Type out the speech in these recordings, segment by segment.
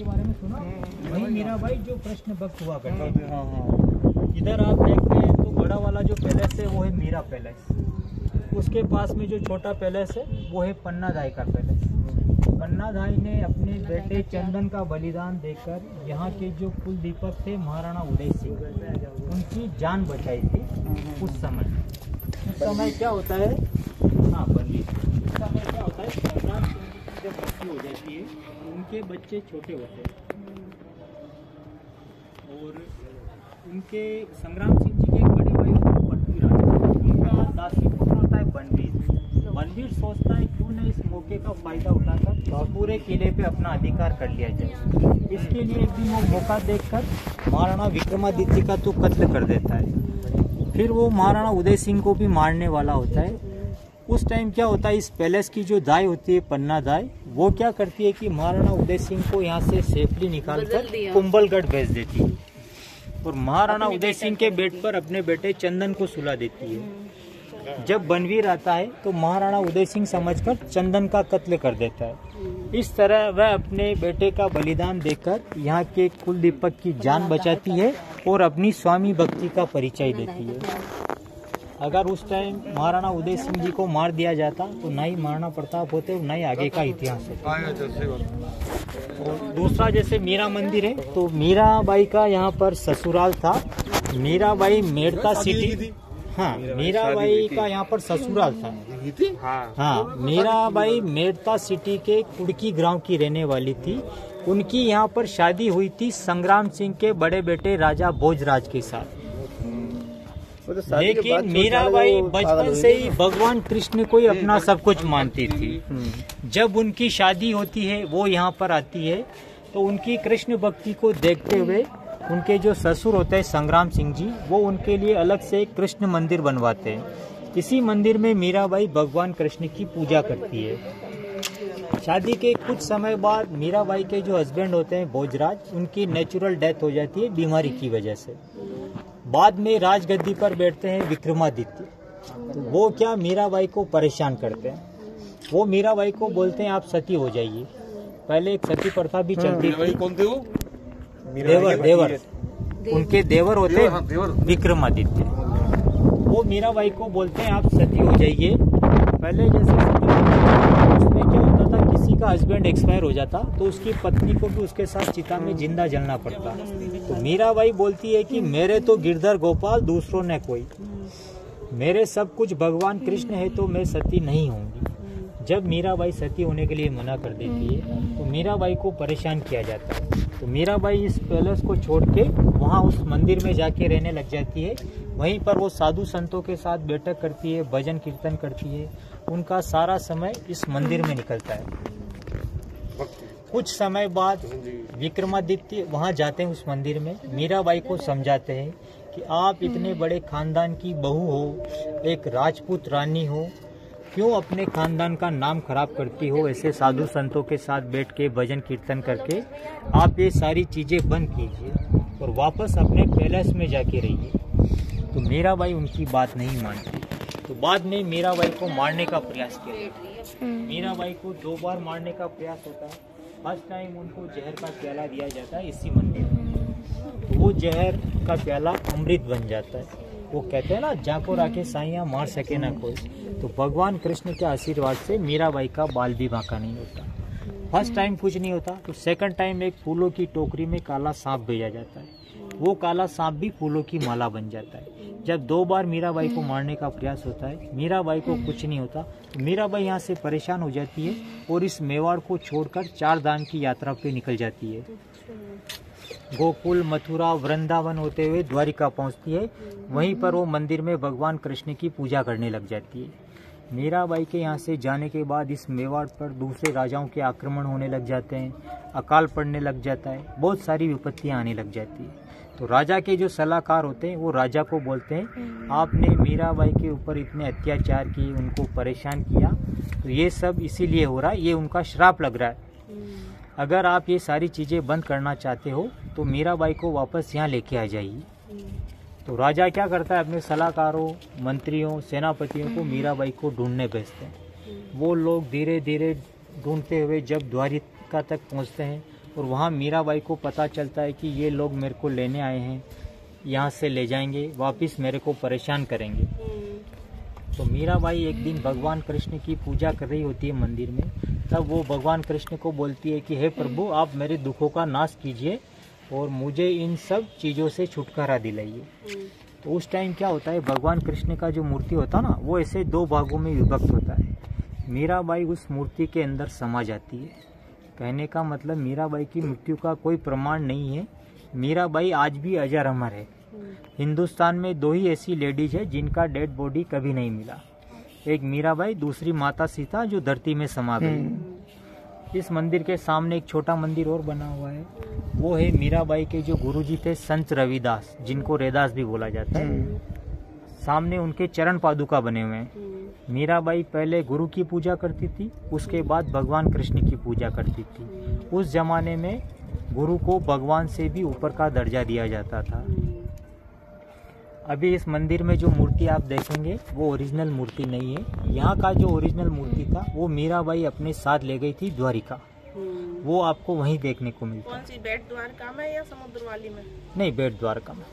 के बारे में सुना? वही मीराबाई जो कृष्ण भक्त हुआ करते थे। इधर आप देखते हैं तो बड़ा वाला जो पैलेस है वो है मीरा पैलेस। उसके पास में जो छोटा पैलेस है वो है पन्ना दाई का पैलेस। पन्ना दाई ने अपने बेटे चंदन का बलिदान देकर यहाँ के जो कुल दीपक थे महाराणा उदय सिंह, उनकी जान बचाई थी। उस समय क्या होता है, हाँ बंदी, उस समय क्या होता है, संग्राम सिंह की जब मृत्यु हो जाती है उनके बच्चे छोटे होते हैं और उनके संग्राम सिंह जी के एक बड़े भाई उनका दासी पुत्र होता है बनवीर। बनवीर सोचता है क्यों न इस मौके का फायदा उठाकर पूरे किले पे अपना अधिकार कर लिया जाए। इसके लिए एक दिन वो मौका देखकर महाराणा विक्रमादित्य का तो कत्ल कर देता है। फिर वो महाराणा उदय सिंह को भी मारने वाला होता है। उस टाइम क्या होता है, इस पैलेस की जो दाई होती है पन्ना दाई, वो क्या करती है कि महाराणा उदय सिंह को यहाँ से सेफली निकालकर कुंभलगढ़ भेज देती है और महाराणा उदय सिंह के बेड पर अपने बेटे चंदन को सुला देती है। जब बनवीर आता है तो महाराणा उदय सिंह समझकर चंदन का कत्ल कर देता है। इस तरह वह अपने बेटे का बलिदान देकर यहाँ के कुल दीपक की जान बचाती है और अपनी स्वामी भक्ति का परिचय देती है। अगर उस टाइम महाराणा उदय सिंह जी को मार दिया जाता तो ना ही महाराणा प्रताप होते और ना ही आगे का इतिहास होता। और दूसरा जैसे मीरा मंदिर है, तो मीराबाई का यहाँ पर ससुराल था। मीराबाई मेड़ता सिटी, हाँ मीराबाई का यहाँ पर ससुराल था। हाँ मीराबाई मेड़ता सिटी के कुड़की गांव की रहने वाली थी। उनकी यहाँ पर शादी हुई थी संग्राम सिंह के बड़े बेटे राजा भोजराज के साथ। लेकिन मीराबाई बचपन से ही भगवान कृष्ण को ही अपना सब कुछ मानती थी। जब उनकी शादी होती है, वो यहाँ पर आती है, तो उनकी कृष्ण भक्ति को देखते हुए उनके जो ससुर होते हैं संग्राम सिंह जी, वो उनके लिए अलग से एक कृष्ण मंदिर बनवाते हैं। इसी मंदिर में मीराबाई भगवान कृष्ण की पूजा करती है। शादी के कुछ समय बाद मीराबाई के जो हस्बैंड होते हैं भोजराज, उनकी नेचुरल डेथ हो जाती है बीमारी की वजह से। बाद में राजगद्दी पर बैठते हैं विक्रमादित्य। तो वो क्या मीराबाई को परेशान करते हैं। वो मीराबाई को बोलते हैं आप सती हो जाइए। पहले एक सती प्रथा भी चलती थी। कौन थे वो? देवर उनके देवर होते विक्रमादित्य। वो मीराबाई को बोलते हैं आप सती हो जाइए। पहले जैसे उसमें क्या होता था, किसी का हस्बैंड एक्सपायर हो जाता तो उसकी पत्नी को भी उसके साथ चिता में जिंदा जलना पड़ता। तो मीराबाई बोलती है कि मेरे तो गिरधर गोपाल, दूसरों ने कोई, मेरे सब कुछ भगवान कृष्ण है, तो मैं सती नहीं होंगी। जब मीराबाई सती होने के लिए मना कर देती है तो मीराबाई को परेशान किया जाता है। तो मीराबाई इस पैलेस को छोड़ के वहाँ उस मंदिर में जाके रहने लग जाती है। वहीं पर वो साधु संतों के साथ बैठक करती है, भजन कीर्तन करती है। उनका सारा समय इस मंदिर में निकलता है। कुछ समय बाद विक्रमादित्य वहाँ जाते हैं उस मंदिर में, मीराबाई को समझाते हैं कि आप इतने बड़े खानदान की बहू हो, एक राजपूत रानी हो, क्यों अपने खानदान का नाम खराब करती हो। ऐसे साधु संतों के साथ बैठ के भजन कीर्तन करके आप ये सारी चीजें बंद कीजिए और वापस अपने पैलेस में जाके रहिए। तो मीराबाई उनकी बात नहीं मानती। तो बाद में मीराबाई को मारने का प्रयास किया। मीराबाई को 2 बार मारने का प्रयास होता है। फर्स्ट टाइम उनको जहर का प्याला दिया जाता है इसी मंदिर में। तो वो जहर का प्याला अमृत बन जाता है। वो कहते हैं ना, जाको राखे साइया मार सके ना कोई। तो भगवान कृष्ण के आशीर्वाद से मीराबाई का बाल भी बांका नहीं होता। फर्स्ट टाइम कुछ नहीं होता तो सेकंड टाइम एक फूलों की टोकरी में काला सांप भेजा जाता है। वो काला सांप भी फूलों की माला बन जाता है। जब 2 बार मीराबाई को मारने का प्रयास होता है, मीराबाई को कुछ नहीं होता। तो मीराबाई यहाँ से परेशान हो जाती है और इस मेवाड़ को छोड़कर 4 धाम की यात्रा पे निकल जाती है। गोकुल, मथुरा, वृंदावन होते हुए द्वारिका पहुँचती है। वहीं पर वो मंदिर में भगवान कृष्ण की पूजा करने लग जाती है। मीराबाई के यहाँ से जाने के बाद इस मेवाड़ पर दूसरे राजाओं के आक्रमण होने लग जाते हैं, अकाल पड़ने लग जाता है, बहुत सारी विपत्तियाँ आने लग जाती है। तो राजा के जो सलाहकार होते हैं वो राजा को बोलते हैं आपने मीराबाई के ऊपर इतने अत्याचार किए, उनको परेशान किया, तो ये सब इसीलिए हो रहा है, ये उनका श्राप लग रहा है। अगर आप ये सारी चीज़ें बंद करना चाहते हो तो मीराबाई को वापस यहाँ लेके आ जाइए। तो राजा क्या करता है, अपने सलाहकारों, मंत्रियों, सेनापतियों को मीराबाई को ढूंढने भेजते हैं। वो लोग धीरे धीरे ढूंढते हुए जब द्वारिका तक पहुँचते हैं और वहाँ मीराबाई को पता चलता है कि ये लोग मेरे को लेने आए हैं, यहाँ से ले जाएंगे, वापस मेरे को परेशान करेंगे। तो मीराबाई एक दिन भगवान कृष्ण की पूजा कर रही होती है मंदिर में। तब वो भगवान कृष्ण को बोलती है कि हे प्रभु, आप मेरे दुखों का नाश कीजिए और मुझे इन सब चीज़ों से छुटकारा दिलाइए। तो उस टाइम क्या होता है, भगवान कृष्ण का जो मूर्ति होता है ना, वो ऐसे 2 भागों में विभक्त होता है। मीराबाई उस मूर्ति के अंदर समा जाती है। कहने का मतलब मीराबाई की मृत्यु का कोई प्रमाण नहीं है। मीराबाई आज भी अजर अमर है। हिंदुस्तान में 2 ही ऐसी लेडीज है जिनका डेड बॉडी कभी नहीं मिला। एक मीराबाई, दूसरी माता सीता जो धरती में समा गई। इस मंदिर के सामने एक छोटा मंदिर और बना हुआ है, वो है मीराबाई के जो गुरुजी थे संत रविदास, जिनको रैदास भी बोला जाता है। सामने उनके चरण पादुका बने हुए हैं। मीराबाई पहले गुरु की पूजा करती थी, उसके बाद भगवान कृष्ण की पूजा करती थी। उस जमाने में गुरु को भगवान से भी ऊपर का दर्जा दिया जाता था। अभी इस मंदिर में जो मूर्ति आप देखेंगे वो ओरिजिनल मूर्ति नहीं है। यहाँ का जो ओरिजिनल मूर्ति था वो मीराबाई अपने साथ ले गई थी द्वारिका। वो आपको वहीं देखने को मिलता है। कौन सी, बेट द्वारका में या समुद्र वाली में? नहीं, बेट द्वारका में।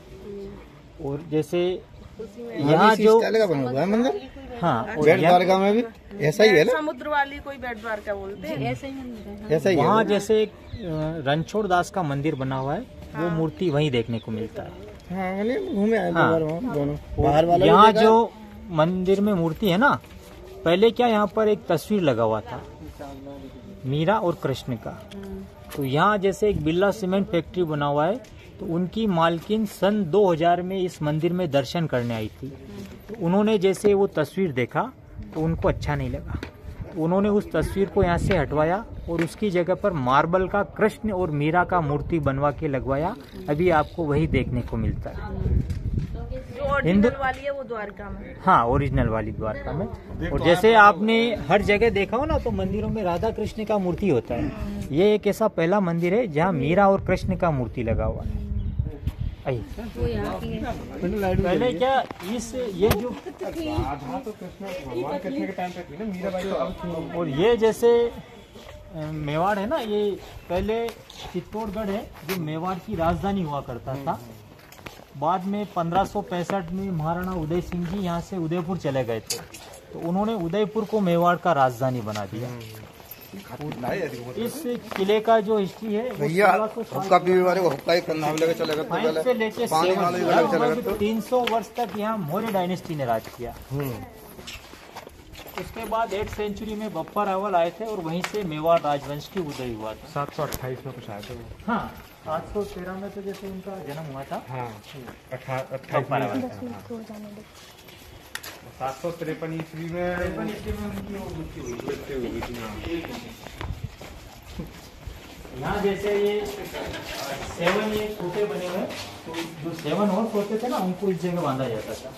और जैसे यहाँ जो बना हुआ है मंदिर, हाँ, बेट द्वारका में भी ऐसा ही है ना? समुद्र वाली कोई बेट द्वारका बोलते हैं, ऐसा ही मंदिर है। ऐसा ही वहाँ जैसे रणछोड़ दास का मंदिर बना हुआ है, वो मूर्ति वहीं देखने को मिलता है। हाँ, घूमे आए दोनों। बाहर वाला यहाँ जो मंदिर में मूर्ति है ना, पहले क्या यहाँ पर एक तस्वीर लगा हुआ था मीरा और कृष्ण का। तो यहाँ जैसे एक बिरला सीमेंट फैक्ट्री बना हुआ है, तो उनकी मालकिन सन 2000 में इस मंदिर में दर्शन करने आई थी। तो उन्होंने जैसे वो तस्वीर देखा तो उनको अच्छा नहीं लगा, तो उन्होंने उस तस्वीर को यहाँ से हटवाया और उसकी जगह पर मार्बल का कृष्ण और मीरा का मूर्ति बनवा के लगवाया। अभी आपको वही देखने को मिलता है। जो ओरिजिनल वाली है वो द्वारका में। हाँ, ओरिजिनल वाली द्वारका में। और जैसे आपने हर जगह देखा हो ना, तो मंदिरों में राधा कृष्ण का मूर्ति होता है। ये एक ऐसा पहला मंदिर है जहाँ मीरा और कृष्ण का मूर्ति लगा हुआ है। पहले क्या ये जो और ये जैसे मेवाड़ है ना, ये पहले चित्तौड़गढ़ है जो मेवाड़ की राजधानी हुआ करता था। बाद में 1565 में महाराणा उदय सिंह जी यहाँ से उदयपुर चले गए थे, तो उन्होंने उदयपुर को मेवाड़ का राजधानी बना दिया। इस किले का जो हिस्ट्री है भैया, हुक्का पीने वाले को हुक्का ही करना चलेगा, तो से लेके 300 वर्ष तक यहाँ मौर्य डायनेस्टी ने राज किया। उसके बाद 8th सेंचुरी में बप्पा रावल आए थे और वहीं से मेवाड़ राजवंश की उदय हुआ था। 728 में कुछ आया था। हाँ, 713 में तो जैसे उनका जन्म हुआ था। हाँ, 753 ईस्वी में उनकी मृत्यु हुई थी। यहाँ जैसे ये 7 ये छोटे बने हुए, तो जो 7 और होते थे ना, उनको इस जगह बांधा जाता था।